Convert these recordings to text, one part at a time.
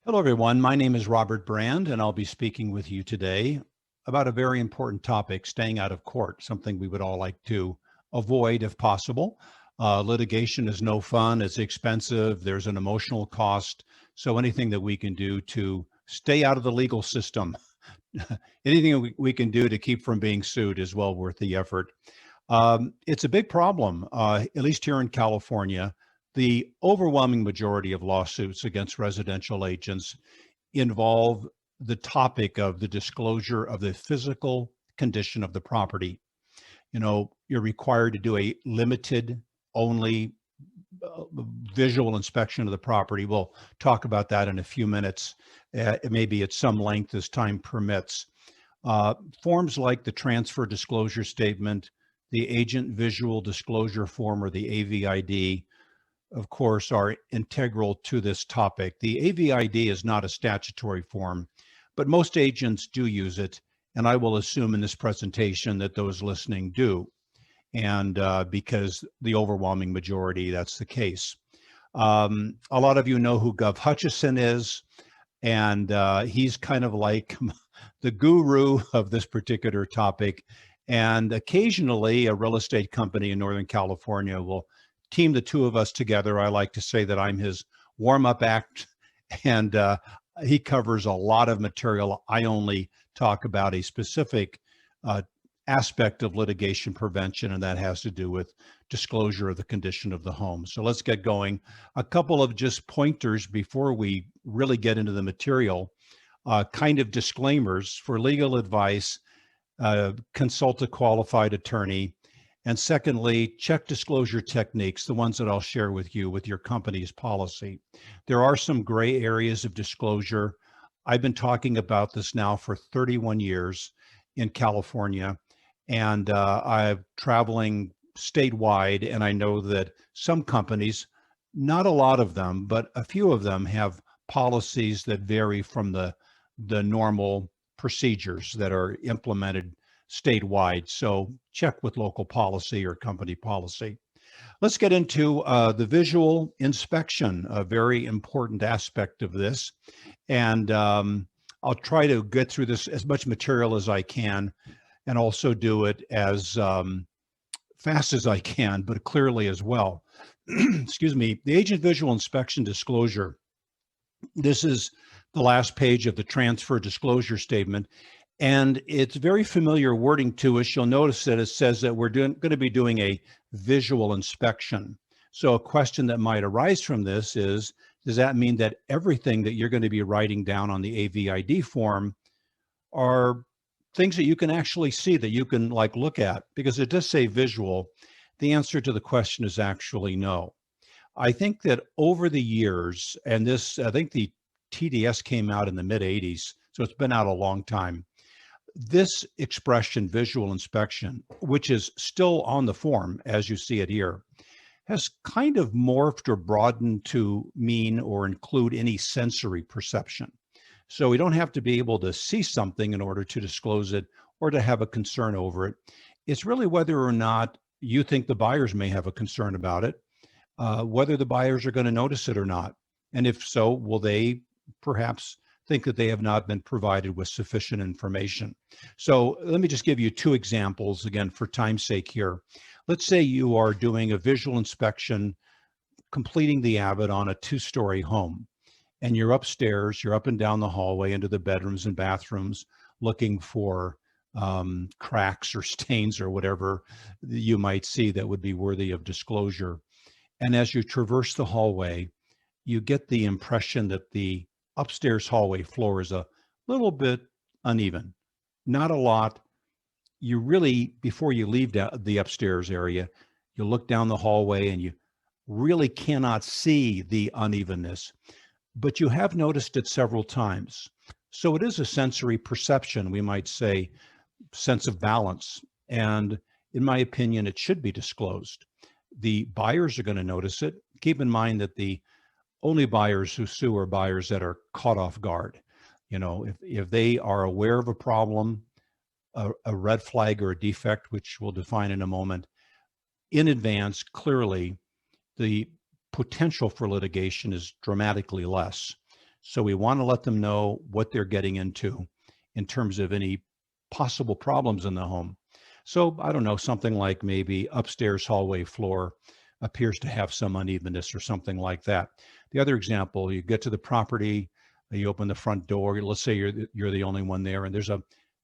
Hello, everyone. My name is Robert Brand, and I'll be speaking with you today about a very important topic, staying out of court, something we would all like to avoid if possible. Litigation is no fun, it's expensive, there's an emotional cost. So anything that we can do to stay out of the legal system, anything we can do to keep from being sued is well worth the effort. It's a big problem, at least here in California. The overwhelming majority of lawsuits against residential agents involve the topic of the disclosure of the physical condition of the property. You know, you're required to do a limited only visual inspection of the property. We'll talk about that in a few minutes, maybe at some length as time permits. Forms like the transfer disclosure statement, the agent visual disclosure form, or the AVID, of course, are integral to this topic. The AVID is not a statutory form, but most agents do use it, and I will assume in this presentation that those listening do, and because the overwhelming majority, that's the case. A lot of you know who Gov Hutchison is, and he's kind of like the guru of this particular topic. And occasionally a real estate company in Northern California will team the two of us together. I like to say that I'm his warm-up act, and he covers a lot of material. I only talk about a specific aspect of litigation prevention, and that has to do with disclosure of the condition of the home. So let's get going. A couple of just pointers before we really get into the material, kind of disclaimers. For legal advice, consult a qualified attorney. And secondly, check disclosure techniques, the ones that I'll share with you with your company's policy. There are some gray areas of disclosure. I've been talking about this now for 31 years in California, and I'm traveling statewide, and I know that some companies, not a lot of them, but a few of them have policies that vary from the normal procedures that are implemented statewide. So check with local policy or company policy. Let's get into the visual inspection, a very important aspect of this. And I'll try to get through this as much material as I can, and also do it as fast as I can, but clearly as well. Excuse me. The agent visual inspection disclosure. This is the last page of the transfer disclosure statement. And it's very familiar wording to us. You'll notice that it says that we're going to be doing a visual inspection. So a question that might arise from this is, does that mean that everything that you're going to be writing down on the AVID form are things that you can actually see, that you can look at? Because it does say visual. The answer to the question is actually no. I think that over the years, and I think the TDS came out in the mid 80s, so it's been out a long time. This expression, visual inspection, which is still on the form as you see it here, has kind of morphed or broadened to mean or include any sensory perception. So we don't have to be able to see something in order to disclose it or to have a concern over it. It's really whether or not you think the buyers may have a concern about it, whether the buyers are going to notice it or not. And if so, will they perhaps think that they have not been provided with sufficient information? So let me just give you two examples again for time's sake here. Let's say you are doing a visual inspection, completing the avid on a 2-story home, and you're upstairs, you're up and down the hallway into the bedrooms and bathrooms looking for cracks or stains or whatever you might see that would be worthy of disclosure. And as you traverse the hallway, you get the impression that the upstairs hallway floor is a little bit uneven, not a lot. You really, before you leave the upstairs area, you look down the hallway and you really cannot see the unevenness, but you have noticed it several times. So it is a sensory perception, we might say, sense of balance. And in my opinion, it should be disclosed. The buyers are going to notice it. Keep in mind that the only buyers who sue are buyers that are caught off guard. You know, if they are aware of a problem, a red flag or a defect, which we'll define in a moment, in advance, clearly the potential for litigation is dramatically less. So we want to let them know what they're getting into in terms of any possible problems in the home. So I don't know, something like maybe upstairs hallway floor appears to have some unevenness or something like that. The other example, you get to the property, you open the front door, let's say you're the only one there, and there's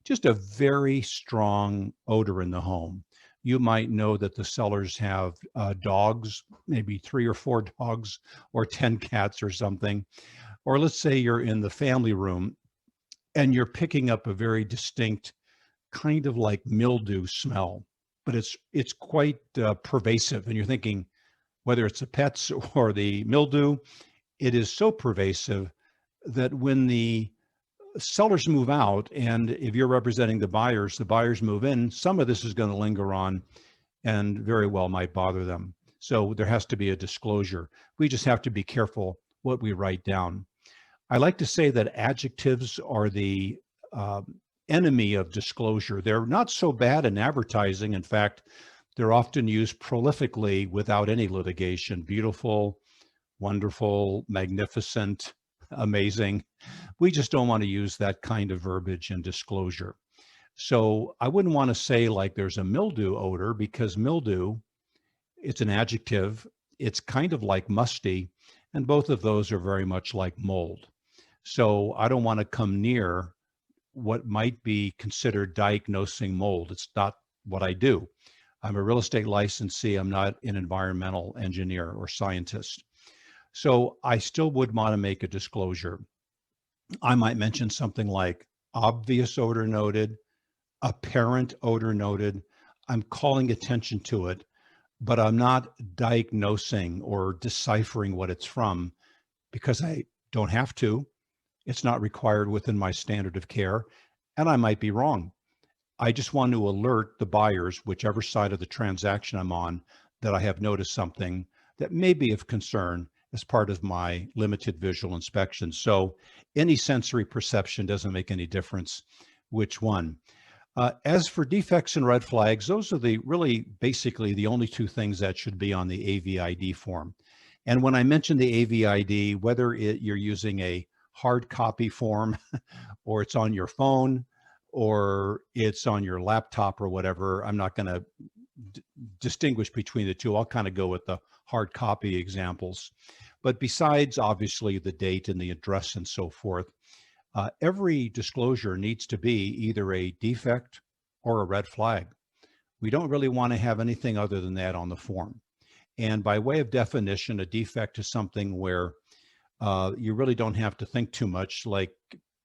just a very strong odor in the home. You might know that the sellers have dogs, maybe 3 or 4 dogs or 10 cats or something. Or let's say you're in the family room and you're picking up a very distinct kind of like mildew smell, but it's quite pervasive. And you're thinking, whether it's the pets or the mildew, it is so pervasive that when the sellers move out, and if you're representing the buyers move in, some of this is going to linger on and very well might bother them. So there has to be a disclosure. We just have to be careful what we write down. I like to say that adjectives are the enemy of disclosure. They're not so bad in advertising. In fact, they're often used prolifically without any litigation. Beautiful, wonderful, magnificent, amazing. We just don't want to use that kind of verbiage in disclosure. So I wouldn't want to say like there's a mildew odor, because mildew, it's an adjective. It's kind of like musty, and both of those are very much like mold. So I don't want to come near what might be considered diagnosing mold. It's not what I do. I'm a real estate licensee. I'm not an environmental engineer or scientist. So I still would want to make a disclosure. I might mention something like obvious odor noted, apparent odor noted. I'm calling attention to it, but I'm not diagnosing or deciphering what it's from, because I don't have to. It's not required within my standard of care, and I might be wrong. I just want to alert the buyers, whichever side of the transaction I'm on, that I have noticed something that may be of concern as part of my limited visual inspection. So any sensory perception doesn't make any difference which one. As for defects and red flags, those are basically the only 2 things that should be on the AVID form. And when I mention the AVID, whether you're using a hard copy form or it's on your phone or it's on your laptop or whatever, I'm not going to distinguish between the 2. I'll kind of go with the hard copy examples. But besides, obviously, the date and the address and so forth, every disclosure needs to be either a defect or a red flag. We don't really want to have anything other than that on the form. And by way of definition, a defect is something where you really don't have to think too much, like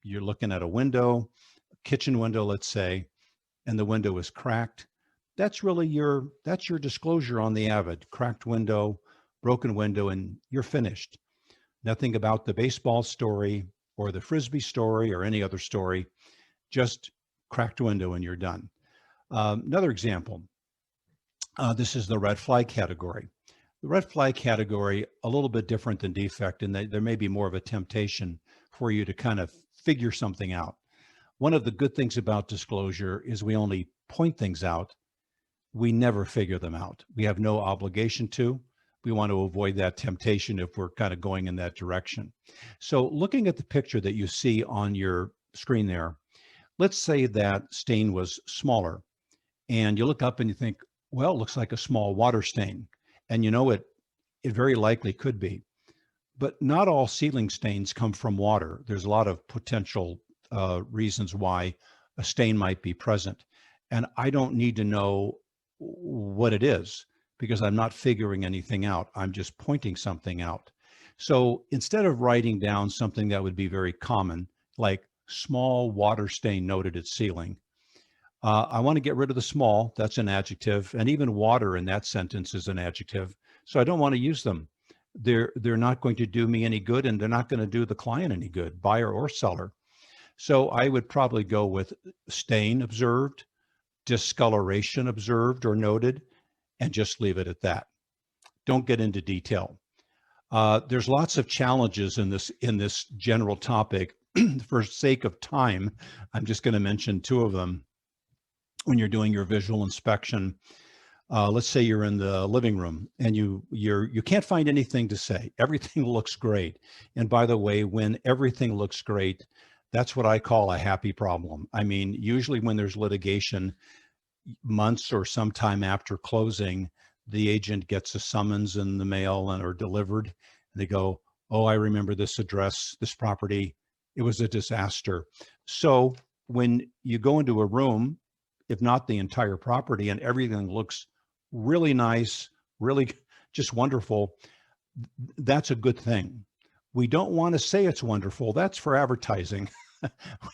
you're looking at a window, a kitchen window, let's say, and the window is cracked. That's your disclosure on the Avid: cracked window, broken window, and you're finished. Nothing about the baseball story or the Frisbee story or any other story, just cracked window and you're done. Another example, this is the red flag category. The red flag category, a little bit different than defect, and there may be more of a temptation for you to kind of figure something out. One of the good things about disclosure is we only point things out. We never figure them out. We have no obligation to. We want to avoid that temptation if we're kind of going in that direction. So looking at the picture that you see on your screen there, let's say that stain was smaller, and you look up and you think, well, it looks like a small water stain. And you know, it very likely could be. But not all ceiling stains come from water. There's a lot of potential reasons why a stain might be present. And I don't need to know what it is, because I'm not figuring anything out. I'm just pointing something out. So instead of writing down something that would be very common, like small water stain noted at ceiling, I want to get rid of the small. That's an adjective. And even water in that sentence is an adjective. So I don't want to use them. They're not going to do me any good, and they're not going to do the client any good, buyer or seller. So I would probably go with stain observed, discoloration observed or noted, and just leave it at that. Don't get into detail. There's lots of challenges in this general topic. For sake of time, I'm just going to mention 2 of them. When you're doing your visual inspection, Let's say you're in the living room and you can't find anything to say. Everything looks great. And by the way, when everything looks great, that's what I call a happy problem. I mean, usually when there's litigation, months or sometime after closing, the agent gets a summons in the mail and or delivered. And they go, "Oh, I remember this address, this property. It was a disaster." So when you go into a room, if not the entire property, and everything looks really nice, really just wonderful, that's a good thing. We don't want to say it's wonderful. That's for advertising.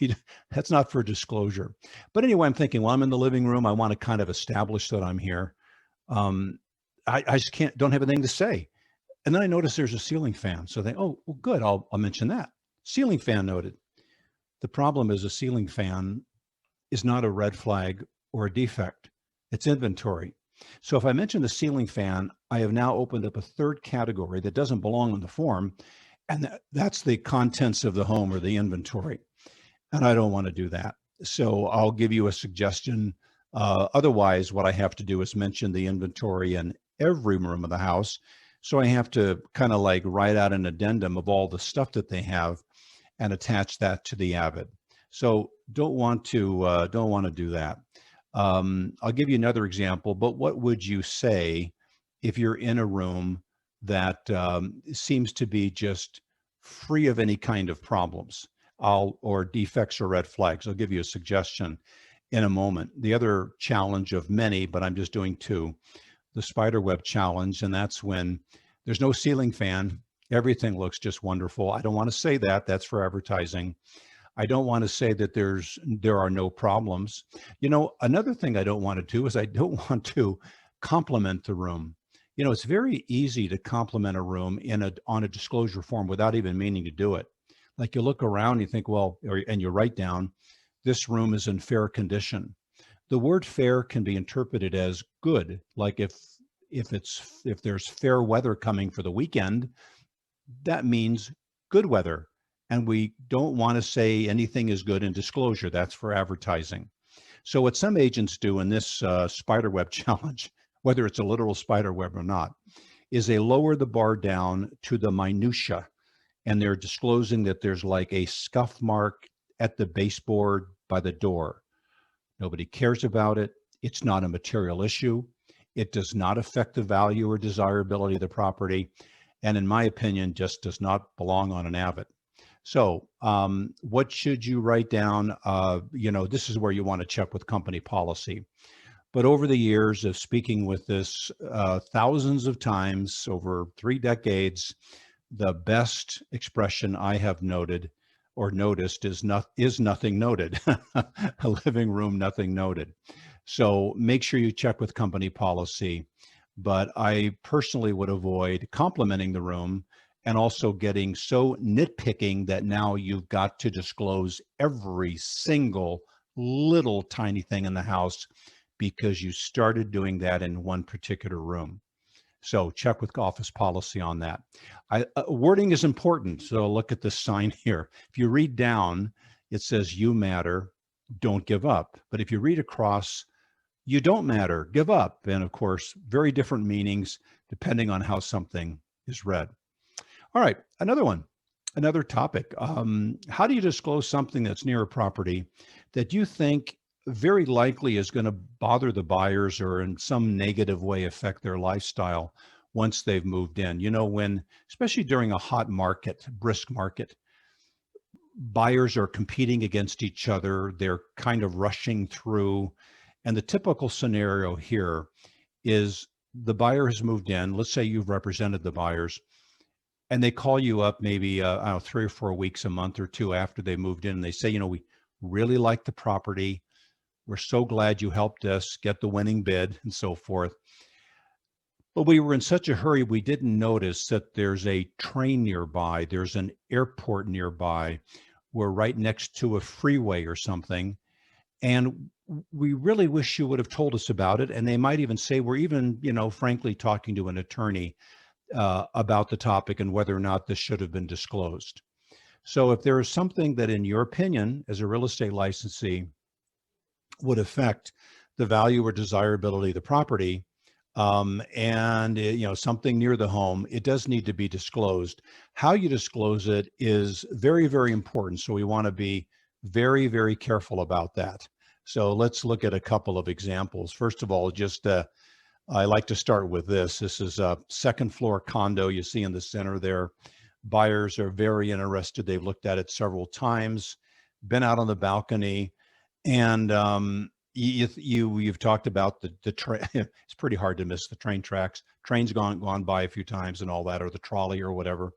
we, that's not for disclosure. But anyway, I'm thinking, well, I'm in the living room. I want to kind of establish that I'm here. Um, I just don't have anything to say. And then I notice there's a ceiling fan. So they, oh, well, good. I'll mention that. Ceiling fan noted. The problem is a ceiling fan is not a red flag or a defect. It's inventory. So if I mention the ceiling fan, I have now opened up a third category that doesn't belong in the form, and that's the contents of the home or the inventory. And I don't want to do that. So I'll give you a suggestion. Otherwise, what I have to do is mention the inventory in every room of the house. So I have to kind of like write out an addendum of all the stuff that they have and attach that to the avid. So don't want to do that. I'll give you another example, but what would you say if you're in a room that seems to be just free of any kind of problems or defects or red flags? I'll give you a suggestion in a moment. The other challenge of many, but I'm just doing two, the spiderweb challenge, and that's when there's no ceiling fan. Everything looks just wonderful. I don't want to say that. That's for advertising. I don't want to say that there are no problems. You know, another thing I don't want to do is I don't want to compliment the room. You know, it's very easy to compliment a room on a disclosure form without even meaning to do it. Like you look around, you think, well, and you write down, this room is in fair condition. The word fair can be interpreted as good. Like if there's fair weather coming for the weekend, that means good weather. And we don't want to say anything is good in disclosure. That's for advertising. So what some agents do in this spiderweb challenge, whether it's a literal spiderweb or not, is they lower the bar down to the minutia, and they're disclosing that there's like a scuff mark at the baseboard by the door. Nobody cares about it. It's not a material issue. It does not affect the value or desirability of the property, and in my opinion, just does not belong on an avid. So what should you write down? You know, this is where you want to check with company policy. But over the years of speaking with this thousands of times over 3 decades, the best expression I have noted or noticed is nothing noted. A living room, nothing noted. So make sure you check with company policy. But I personally would avoid complimenting the room and also getting so nitpicking that now you've got to disclose every single little tiny thing in the house because you started doing that in one particular room. So check with office policy on that. Wording is important. So look at this sign here. If you read down, it says you matter, don't give up. But if you read across, you don't matter, give up. And of course, very different meanings depending on how something is read. All right, another topic. How do you disclose something that's near a property that you think very likely is going to bother the buyers or in some negative way affect their lifestyle once they've moved in? You know, especially during a hot market, brisk market, buyers are competing against each other. They're kind of rushing through. And the typical scenario here is the buyer has moved in. Let's say you've represented the buyers. And they call you up maybe, I don't know, 3 or 4 weeks, a month or two after they moved in. And they say, you know, we really like the property. We're so glad you helped us get the winning bid and so forth. But we were in such a hurry, we didn't notice that there's a train nearby. There's an airport nearby. We're right next to a freeway or something. And we really wish you would have told us about it. And they might even say, we're even, you know, frankly, talking to an attorney about the topic and whether or not this should have been disclosed. So if there is something that in your opinion as a real estate licensee would affect the value or desirability of the property, and something near the home, it does need to be disclosed. How you disclose it is very, very important. So we want to be very, very careful about that. So let's look at a couple of examples. First of all, just I like to start with this. This is a second floor condo you see in the center there. Buyers are very interested. They've looked at it several times, been out on the balcony, and you've talked about the train. It's pretty hard to miss the train tracks. Trains gone by a few times and all that, or the trolley or whatever.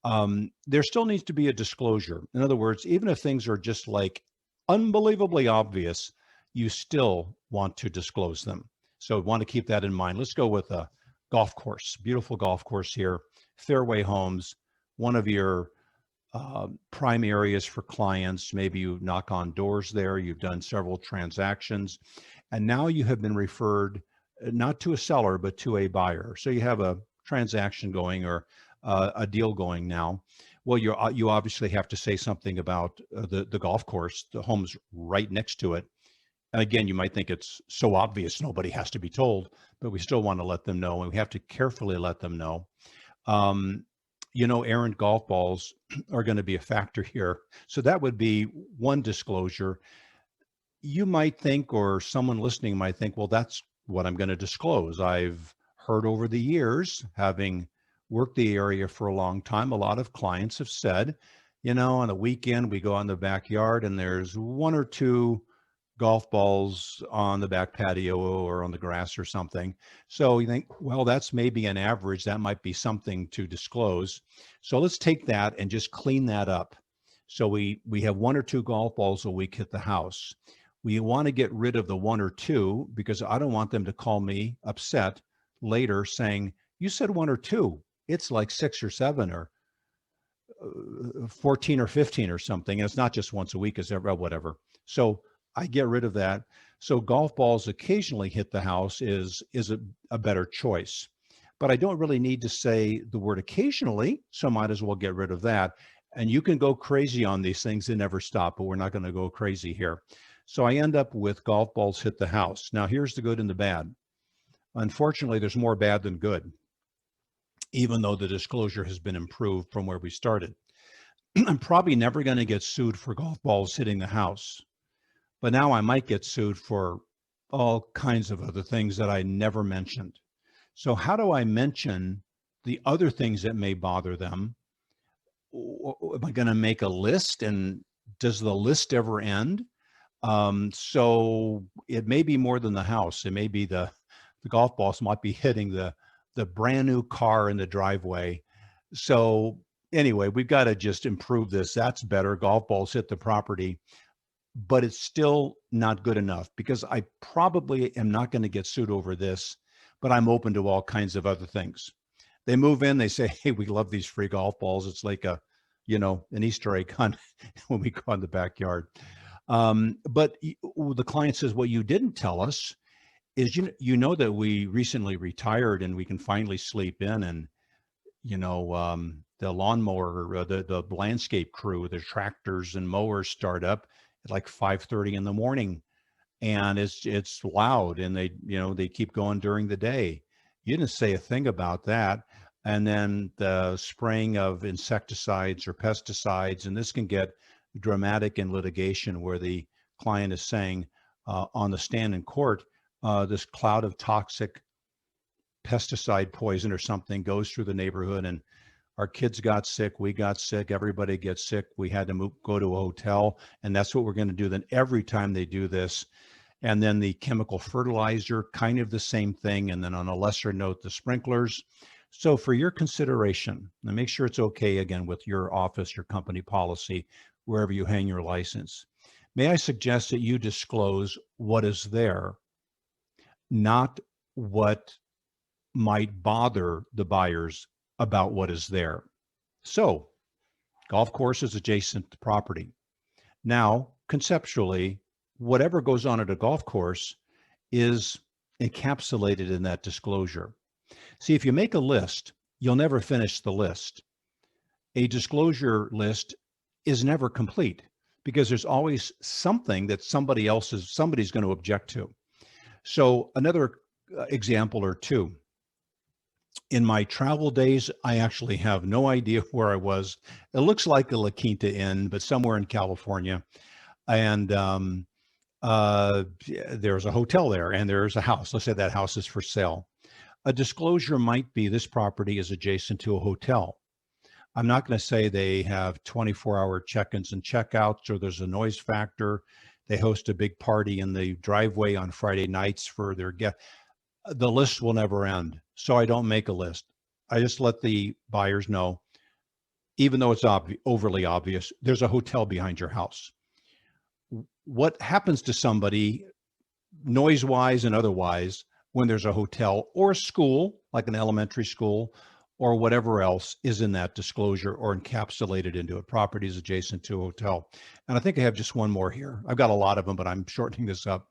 There still needs to be a disclosure. In other words, even if things are just like unbelievably obvious, you still want to disclose them. So want to keep that in mind. Let's go with a golf course, beautiful golf course here, fairway homes, one of your prime areas for clients. Maybe you knock on doors there, you've done several transactions, and now you have been referred not to a seller, but to a buyer. So you have a transaction going or a deal going now. Well, you obviously have to say something about the golf course. The home's right next to it. And again, you might think it's so obvious, nobody has to be told, but we still want to let them know, and we have to carefully let them know. Errant golf balls are going to be a factor here. So that would be one disclosure. You might think, or someone listening might think, well, that's what I'm going to disclose. I've heard over the years, having worked the area for a long time, a lot of clients have said, on the weekend, we go on the backyard and there's one or two golf balls on the back patio or on the grass or something. So you think, well, that's maybe an average. That might be something to disclose. So let's take that and just clean that up. So we have one or two golf balls a week hit the house. We want to get rid of the one or two because I don't want them to call me upset later saying, you said one or two. It's like 6 or 7 or 14 or 15 or something. And it's not just once a week, it's whatever. So I get rid of that. So golf balls occasionally hit the house is a better choice. But I don't really need to say the word occasionally, so might as well get rid of that. And you can go crazy on these things, they never stop, but we're not going to go crazy here. So I end up with golf balls hit the house. Now here's the good and the bad. Unfortunately, there's more bad than good, even though the disclosure has been improved from where we started. I'm probably never going to get sued for golf balls hitting the house. But now I might get sued for all kinds of other things that I never mentioned. So how do I mention the other things that may bother them? Am I going to make a list, and does the list ever end? So it may be more than the house. It may be the golf balls might be hitting the brand new car in the driveway. So anyway, we've got to just improve this. That's better. Golf balls hit the property. But it's still not good enough because I probably am not going to get sued over this, but I'm open to all kinds of other things. They move in, they say, hey, we love these free golf balls. It's like an Easter egg hunt when we go in the backyard. But the client says, what you didn't tell us is, that we recently retired and we can finally sleep in, and, the lawnmower, the landscape crew, the tractors and mowers start up at like 5:30 in the morning, and it's loud, and they keep going during the day. You didn't say a thing about that. And then the spraying of insecticides or pesticides, and this can get dramatic in litigation where the client is saying on the stand in court, this cloud of toxic pesticide poison or something goes through the neighborhood, and our kids got sick, we got sick, everybody gets sick, we had to go to a hotel, and that's what we're going to do then every time they do this. And then the chemical fertilizer, kind of the same thing, and then on a lesser note, the sprinklers. So for your consideration, and make sure it's okay again with your office, your company policy, wherever you hang your license, may I suggest that you disclose what is there, not what might bother the buyers about what is there. So golf course is adjacent to property. Now, conceptually, whatever goes on at a golf course is encapsulated in that disclosure. See, if you make a list, you'll never finish the list. A disclosure list is never complete because there's always something that somebody's going to object to. So another example or two. In my travel days, I actually have no idea where I was. It looks like a La Quinta Inn, but somewhere in California. And there's a hotel there and there's a house. Let's say that house is for sale. A disclosure might be this property is adjacent to a hotel. I'm not going to say they have 24-hour check-ins and check-outs or there's a noise factor. They host a big party in the driveway on Friday nights for their guests. The list will never end. So I don't make a list. I just let the buyers know, even though it's overly obvious, there's a hotel behind your house. What happens to somebody noise-wise and otherwise when there's a hotel or a school, like an elementary school, or whatever else is in that disclosure or encapsulated into it, properties adjacent to a hotel. And I think I have just one more here. I've got a lot of them, but I'm shortening this up.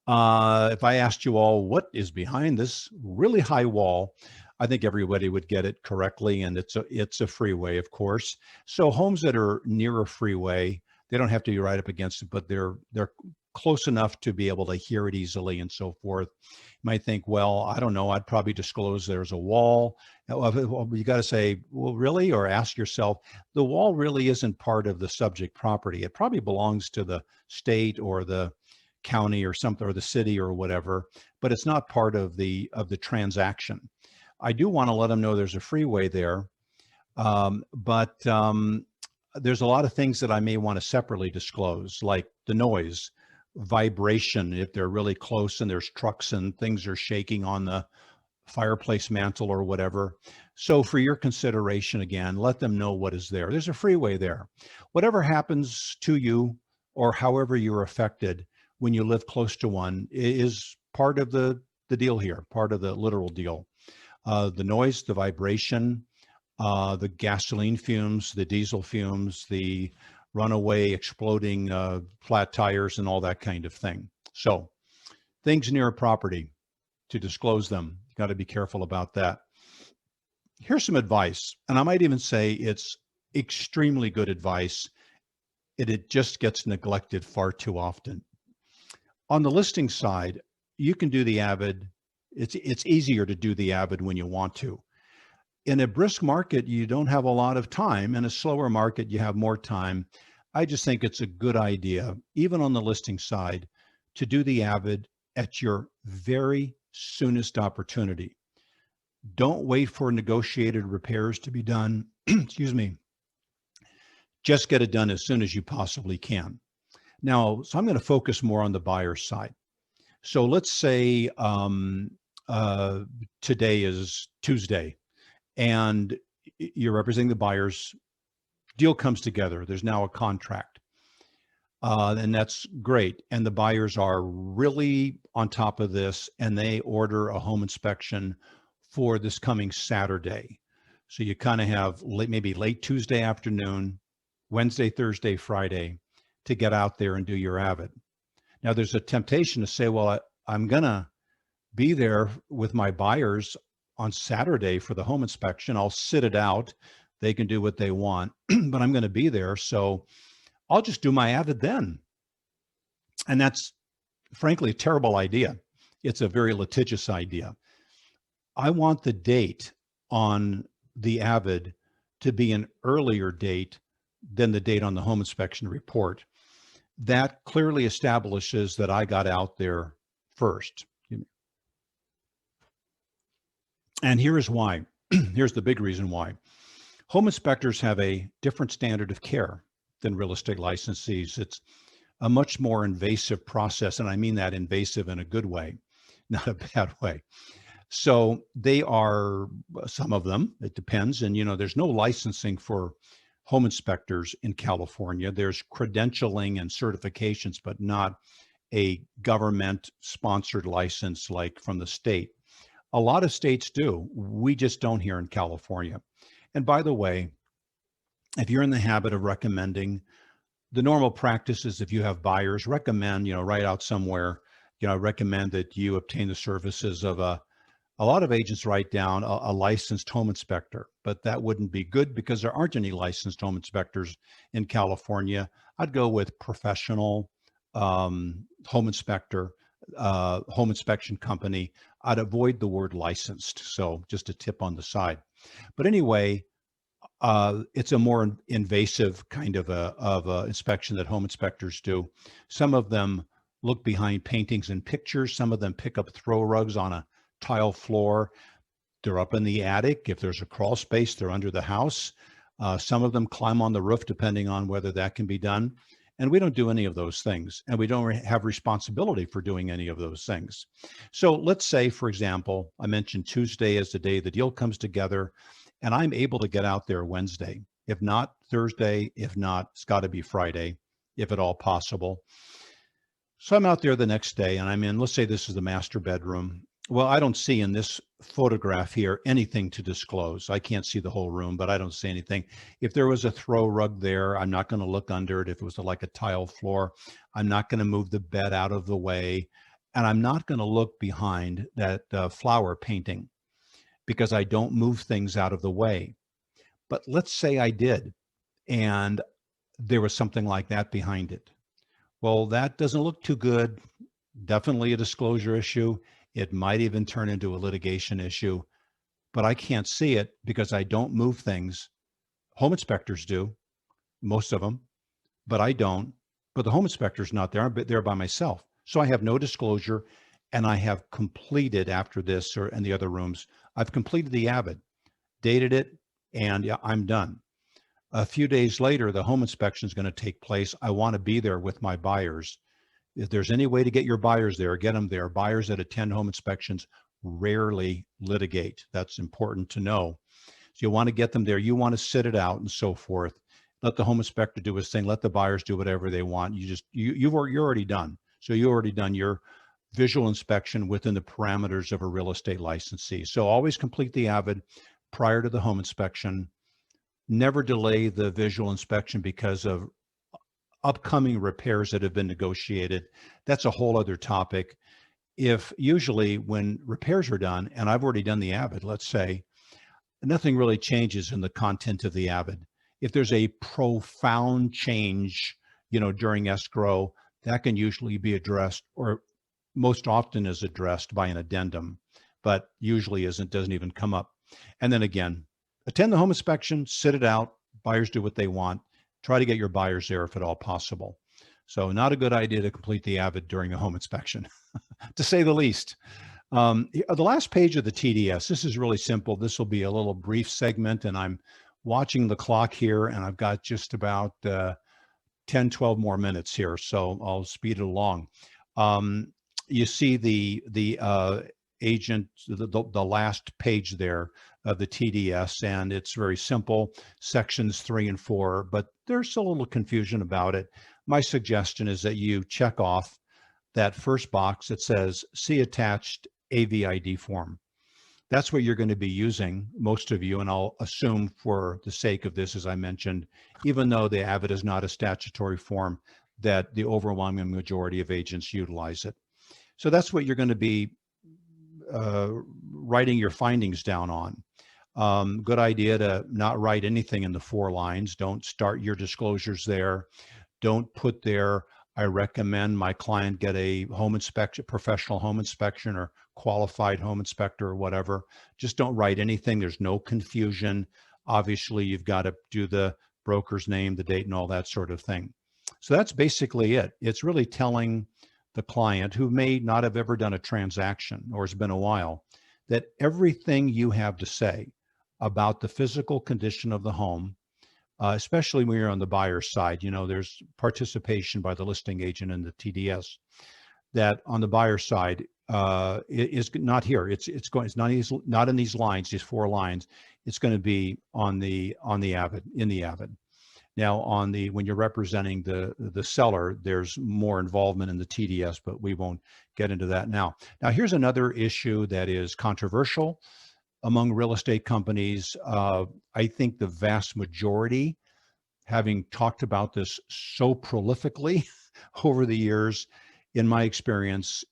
If I asked you all what is behind this really high wall, I think everybody would get it correctly. And it's a freeway, of course. So homes that are near a freeway, they don't have to be right up against it, but they're close enough to be able to hear it easily and so forth. You might think, well, I don't know, I'd probably disclose there's a wall. You got to say, well, really? Or ask yourself, the wall really isn't part of the subject property. It probably belongs to the state or the county or something, or the city or whatever, but it's not part of the transaction. I do want to let them know there's a freeway there, but there's a lot of things that I may want to separately disclose, like the noise, vibration, if they're really close and there's trucks and things are shaking on the fireplace mantle or whatever. So for your consideration, again, let them know what is there. There's a freeway there. Whatever happens to you or however you're affected when you live close to one is part of the deal here, part of the literal deal. The noise, the vibration, the gasoline fumes, the diesel fumes, the runaway exploding flat tires and all that kind of thing. So things near a property, to disclose them, you got to be careful about that. Here's some advice, and I might even say it's extremely good advice. It just gets neglected far too often. On the listing side, you can do the avid. It's easier to do the avid when you want to. In a brisk market, you don't have a lot of time. In a slower market, you have more time. I just think it's a good idea, even on the listing side, to do the avid at your very soonest opportunity. Don't wait for negotiated repairs to be done. Excuse me. Just get it done as soon as you possibly can. Now, so I'm going to focus more on the buyer's side. So let's say today is Tuesday, and you're representing the buyers. Deal comes together. There's now a contract. And that's great. And the buyers are really on top of this, and they order a home inspection for this coming Saturday. So you kind of have maybe late Tuesday afternoon, Wednesday, Thursday, Friday to get out there and do your avid. Now there's a temptation to say, well, I'm going to be there with my buyers on Saturday for the home inspection. I'll sit it out. They can do what they want, but I'm going to be there. So I'll just do my avid then. And that's frankly a terrible idea. It's a very litigious idea. I want the date on the avid to be an earlier date than the date on the home inspection report. That clearly establishes that I got out there first. And here's why. Here's the big reason why. Home inspectors have a different standard of care than real estate licensees. It's a much more invasive process, and I mean that invasive in a good way, not a bad way. So they are, some of them, it depends, and there's no licensing for home inspectors in California. There's credentialing and certifications, but not a government-sponsored license like from the state. A lot of states do. We just don't here in California. And by the way, if you're in the habit of recommending, the normal practice is if you have buyers, recommend, write out somewhere, recommend that you obtain the services of a lot of agents write down a licensed home inspector, but that wouldn't be good because there aren't any licensed home inspectors in California. I'd go with professional home inspector, home inspection company, I'd avoid the word licensed. So just a tip on the side. But anyway, it's a more invasive kind of a inspection that home inspectors do. Some of them look behind paintings and pictures. Some of them pick up throw rugs on a tile floor. They're up in the attic. If there's a crawl space, they're under the house. Some of them climb on the roof, depending on whether that can be done. And we don't do any of those things. And we don't have responsibility for doing any of those things. So let's say, for example, I mentioned Tuesday is the day the deal comes together, and I'm able to get out there Wednesday. If not Thursday, if not, it's got to be Friday, if at all possible. So I'm out there the next day and I'm in, let's say this is the master bedroom. Well, I don't see in this photograph here anything to disclose. I can't see the whole room, but I don't see anything. If there was a throw rug there, I'm not going to look under it. If it was like a tile floor, I'm not going to move the bed out of the way. And I'm not going to look behind that flower painting because I don't move things out of the way. But let's say I did, and there was something like that behind it. Well, that doesn't look too good. Definitely a disclosure issue. It might even turn into a litigation issue, but I can't see it because I don't move things. Home inspectors do, most of them, but I don't. But the home inspector's not there. I'm there by myself. So I have no disclosure, and I have completed after this or in the other rooms, I've completed the avid, dated it, and yeah, I'm done. A few days later, the home inspection is going to take place. I want to be there with my buyers. If there's any way to get your buyers there, get them there. Buyers that attend home inspections rarely litigate. That's important to know. So you want to get them there. You want to sit it out and so forth. Let the home inspector do his thing. Let the buyers do whatever they want. You're already done. So you already done your visual inspection within the parameters of a real estate licensee. So always complete the avid prior to the home inspection. Never delay the visual inspection because of upcoming repairs that have been negotiated. That's a whole other topic. If usually when repairs are done, and I've already done the avid, let's say, nothing really changes in the content of the avid. If there's a profound change, during escrow, that can usually be addressed, or most often is addressed by an addendum, but usually doesn't even come up. And then again, attend the home inspection, sit it out, buyers do what they want. Try to get your buyers there if at all possible. So not a good idea to complete the avid during a home inspection, to say the least. The last page of the TDS, this is really simple. This will be a little brief segment, and I'm watching the clock here, and I've got just about 10, 12 more minutes here, so I'll speed it along. You see the agent, the last page there of the TDS, and it's very simple, sections 3 and 4, but there's a little confusion about it. My suggestion is that you check off that first box that says see attached AVID form. That's what you're going to be using, most of you, and I'll assume for the sake of this, as I mentioned, even though the AVID is not a statutory form, that the overwhelming majority of agents utilize it. So that's what you're going to be writing your findings down on. Good idea to not write anything in the 4 lines. Don't start your disclosures there. Don't put there, I recommend my client get a home inspection, professional home inspection or qualified home inspector or whatever. Just don't write anything. There's no confusion. Obviously, you've got to do the broker's name, the date, and all that sort of thing. So that's basically it. It's really telling the client, who may not have ever done a transaction or has been a while, that everything you have to say about the physical condition of the home, especially when you're on the buyer's side, there's participation by the listing agent in the TDS, that on the buyer's side is not here. It's not in these lines, these 4 lines. It's going to be on the AVID, in the AVID. Now, when you're representing the seller, there's more involvement in the TDS, but we won't get into that now. Now, here's another issue that is controversial among real estate companies. I think the vast majority, having talked about this so prolifically over the years, in my experience,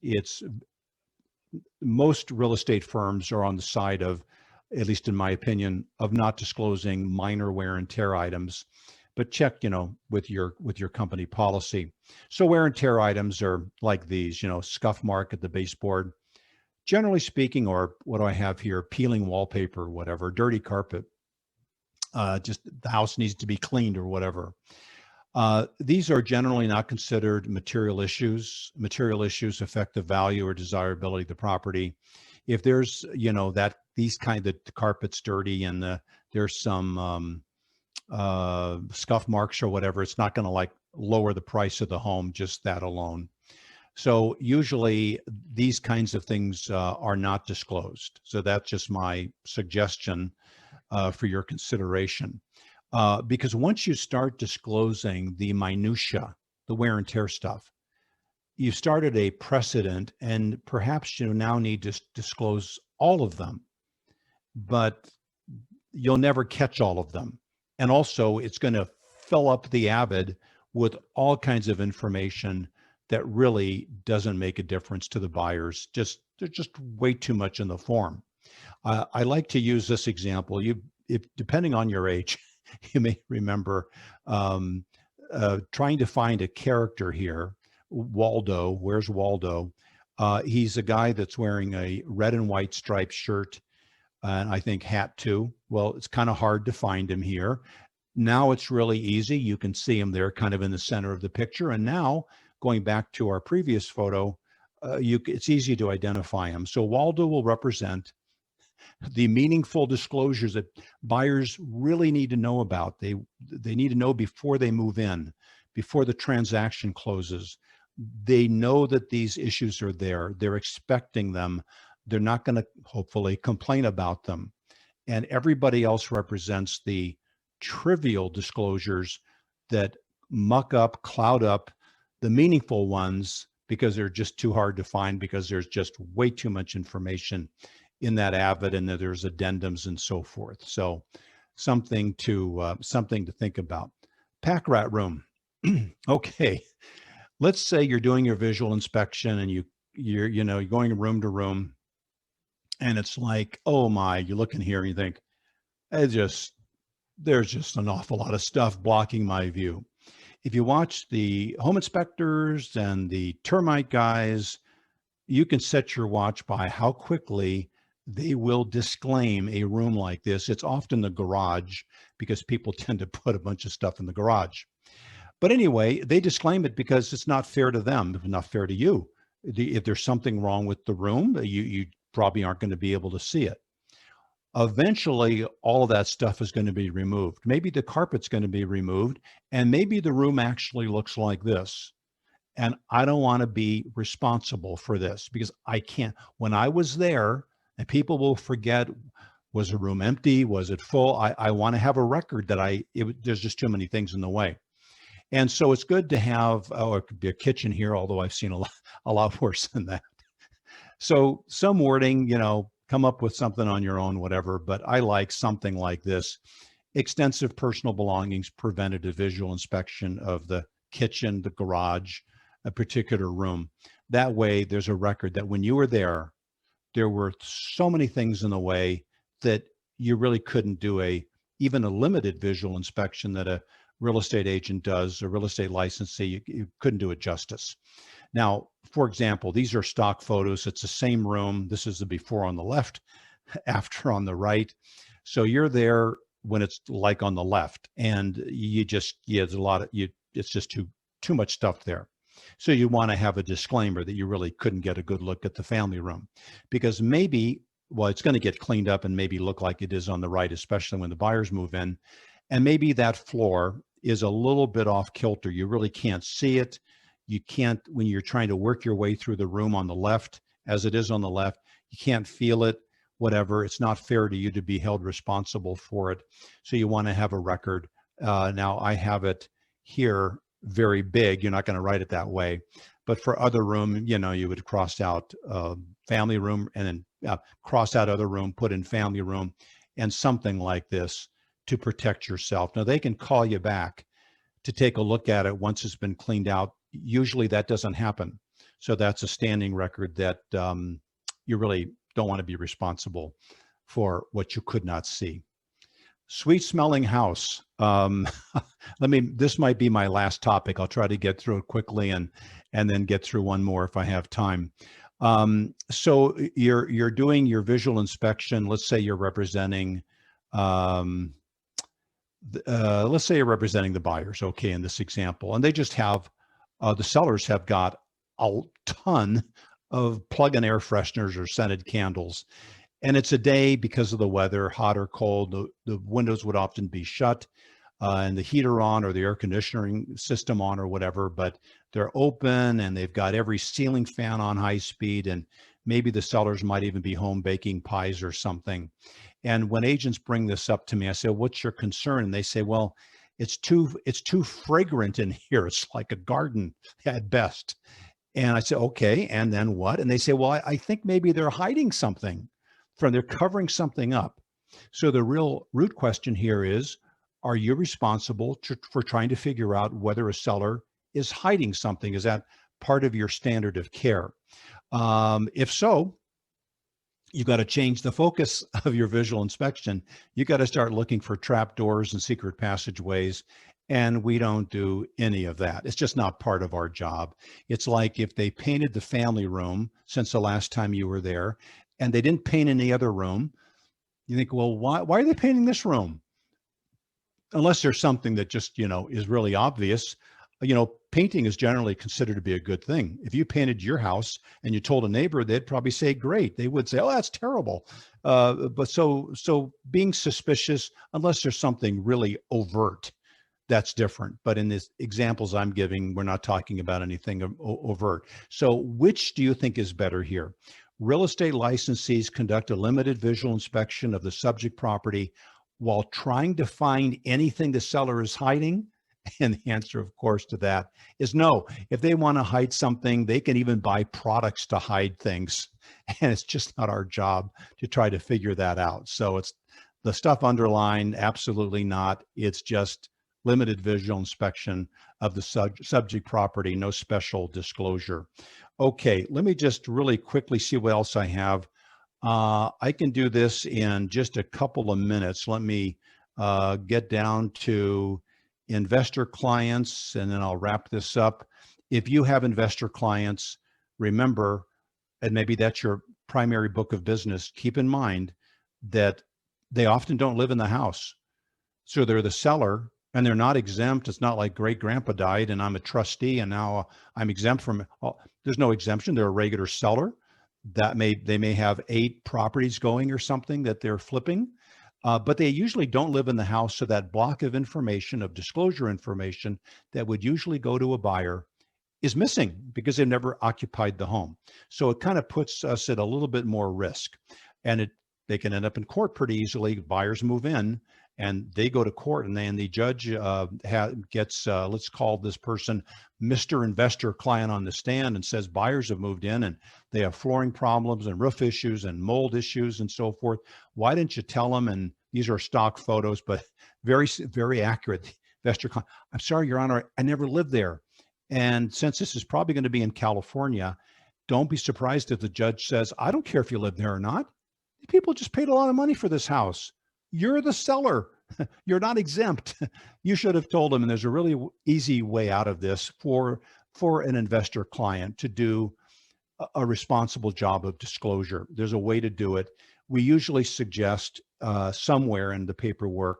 most real estate firms are on the side of, at least in my opinion, of not disclosing minor wear and tear items. but check, with your company policy. So wear and tear items are like these, scuff mark at the baseboard, generally speaking, or what do I have here? Peeling wallpaper, whatever, dirty carpet, just the house needs to be cleaned or whatever. These are generally not considered material issues. Material issues affect the value or desirability of the property. If there's, that these kind of the carpet's dirty and there's some scuff marks or whatever, it's not going to like lower the price of the home, just that alone. So usually these kinds of things are not disclosed. So that's just my suggestion for your consideration. Because once you start disclosing the minutia, the wear and tear stuff, you started a precedent, and perhaps you now need to disclose all of them, but you'll never catch all of them. And also it's going to fill up the Avid with all kinds of information that really doesn't make a difference to the buyers. There's just way too much in the form. I like to use this example. If depending on your age, you may remember trying to find a character here. Waldo, where's Waldo? He's a guy that's wearing a red and white striped shirt, and I think hat too. Well, it's kind of hard to find him here. Now it's really easy. You can see him there kind of in the center of the picture. And now going back to our previous photo, it's easy to identify him. So Waldo will represent the meaningful disclosures that buyers really need to know about. They need to know before they move in, before the transaction closes. They know that these issues are there. They're expecting them. They're not going to hopefully complain about them. And everybody else represents the trivial disclosures that muck up, cloud up the meaningful ones because they're just too hard to find, because there's just way too much information in that Avid, and there's addendums and so forth. So something to think about. Pack rat room. Okay, let's say you're doing your visual inspection and you're going room to room, and it's like, oh my, you look in here and you think, there's just an awful lot of stuff blocking my view. If you watch the home inspectors and the termite guys, you can set your watch by how quickly they will disclaim a room like this. It's often the garage, because people tend to put a bunch of stuff in the garage. But anyway, they disclaim it because it's not fair to them, not fair to you. If there's something wrong with the room, you probably aren't going to be able to see it. Eventually, all of that stuff is going to be removed. Maybe the carpet's going to be removed, and maybe the room actually looks like this. And I don't want to be responsible for this, because I can't. When I was there, and people will forget, was the room empty? Was it full? I want to have a record that there's just too many things in the way. And so it's good to have, it could be a kitchen here, although I've seen a lot worse than that. So some wording, come up with something on your own, whatever, but I like something like this: extensive personal belongings, preventative visual inspection of the kitchen, the garage, a particular room. That way there's a record that when you were there were so many things in the way that you really couldn't do even a limited visual inspection that a real estate agent does, a real estate licensee. You couldn't do it justice. Now, for example, these are stock photos. It's the same room. This is the before on the left, after on the right. So you're there when it's like on the left, and there's a lot of it's just too much stuff there. So you want to have a disclaimer that you really couldn't get a good look at the family room, because maybe, it's going to get cleaned up and maybe look like it is on the right, especially when the buyers move in. And maybe that floor is a little bit off kilter. You really can't see it. You can't, when you're trying to work your way through the room on the left, as it is on the left, you can't feel it, whatever. It's not fair to you to be held responsible for it. So you want to have a record. Now I have it here very big. You're not going to write it that way. But for other room, you would cross out family room and then cross out other room, put in family room, and something like this to protect yourself. Now they can call you back to take a look at it once it's been cleaned out. Usually that doesn't happen. So that's a standing record that you really don't want to be responsible for what you could not see. Sweet smelling house. This might be my last topic. I'll try to get through it quickly and then get through one more if I have time. So you're doing your visual inspection. Let's say you're representing, um, let's say you're representing the buyers, okay, in this example, and they just have, the sellers have got a ton of plug-in air fresheners or scented candles. And it's a day because of the weather, hot or cold, the windows would often be shut and the heater on or the air conditioning system on or whatever, but they're open and they've got every ceiling fan on high speed. And maybe the sellers might even be home baking pies or something. And when agents bring this up to me, I say, what's your concern? And they say, well, it's too fragrant in here. It's like a garden at best. And I say, okay, and then what? And they say, well, I think maybe they're hiding something they're covering something up. So the real root question here is, are you responsible for trying to figure out whether a seller is hiding something? Is that part of your standard of care? If so, you've got to change the focus of your visual inspection. You got to start looking for trap doors and secret passageways. And we don't do any of that. It's just not part of our job. It's like if they painted the family room since the last time you were there, and they didn't paint any other room, you think, well, why are they painting this room? Unless there's something that just, is really obvious. Painting is generally considered to be a good thing. If you painted your house and you told a neighbor, they'd probably say, great. They would say, oh, that's terrible. But so being suspicious, unless there's something really overt, that's different. But in these examples I'm giving, we're not talking about anything overt. So which do you think is better here? Real estate licensees conduct a limited visual inspection of the subject property while trying to find anything the seller is hiding? And the answer, of course, to that is no. If they want to hide something, they can even buy products to hide things. And it's just not our job to try to figure that out. So it's the stuff underlined, absolutely not. It's just limited visual inspection of the subject property, no special disclosure. Okay, let me just really quickly see what else I have. I can do this in just a couple of minutes. Let me get down to investor clients, and then I'll wrap this up. If you have investor clients, remember, and maybe that's your primary book of business, keep in mind that they often don't live in the house. So they're the seller, and they're not exempt. It's not like great grandpa died and I'm a trustee and now I'm exempt from, there's no exemption. They're a regular seller. They may have 8 properties going or something that they're flipping, but they usually don't live in the house. So that block of information, of disclosure information that would usually go to a buyer, is missing because they've never occupied the home. So it kind of puts us at a little bit more risk, and they can end up in court pretty easily. Buyers move in and they go to court, and then the judge gets, let's call this person Mr. Investor Client on the stand, and says buyers have moved in and they have flooring problems and roof issues and mold issues and so forth. Why didn't you tell them? And these are stock photos, but very, very accurate. Investor Client, I'm sorry, Your Honor, I never lived there. And since this is probably going to be in California, don't be surprised if the judge says, I don't care if you live there or not. People just paid a lot of money for this house. You're the seller. You're not exempt. You should have told them. And there's a really easy way out of this for an investor client to do a responsible job of disclosure. There's a way to do it. We usually suggest somewhere in the paperwork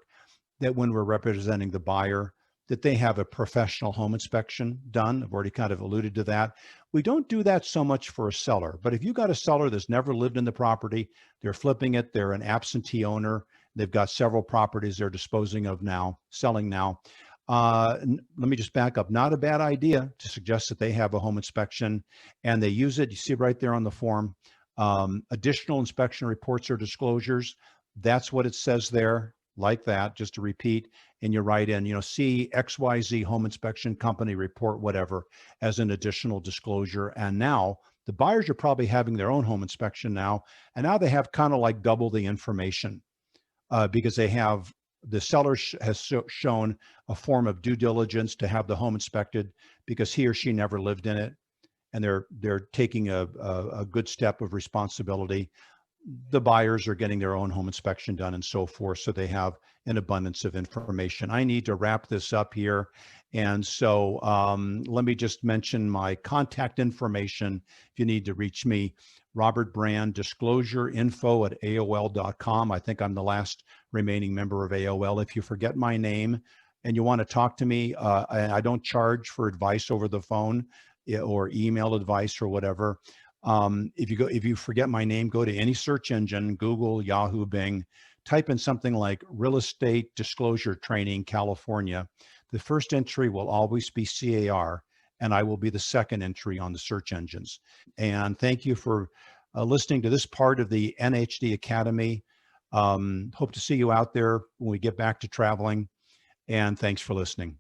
that when we're representing the buyer, that they have a professional home inspection done. I've already kind of alluded to that. We don't do that so much for a seller, but if you got a seller that's never lived in the property, they're flipping it, they're an absentee owner, they've got several properties they're disposing of now, selling now. Let me just back up. Not a bad idea to suggest that they have a home inspection and they use it. You see right there on the form, additional inspection reports or disclosures. That's what it says there, like that, just to repeat. And you write in, see XYZ home inspection company report, whatever, as an additional disclosure. And now the buyers are probably having their own home inspection now. And now they have kind of like double the information because the seller has shown a form of due diligence to have the home inspected because he or she never lived in it. And they're taking a good step of responsibility. the buyers are getting their own home inspection done and so forth. So they have an abundance of information. I need to wrap this up here. And so let me just mention my contact information. If you need to reach me, Robert Brand, disclosure.info@aol.com. I think I'm the last remaining member of AOL. If you forget my name and you want to talk to me, I don't charge for advice over the phone or email advice or whatever. If you forget my name, go to any search engine, Google, Yahoo, Bing, type in something like real estate disclosure training, California. The first entry will always be CAR, and I will be the second entry on the search engines. And thank you for listening to this part of the NHD Academy. Hope to see you out there when we get back to traveling. And thanks for listening.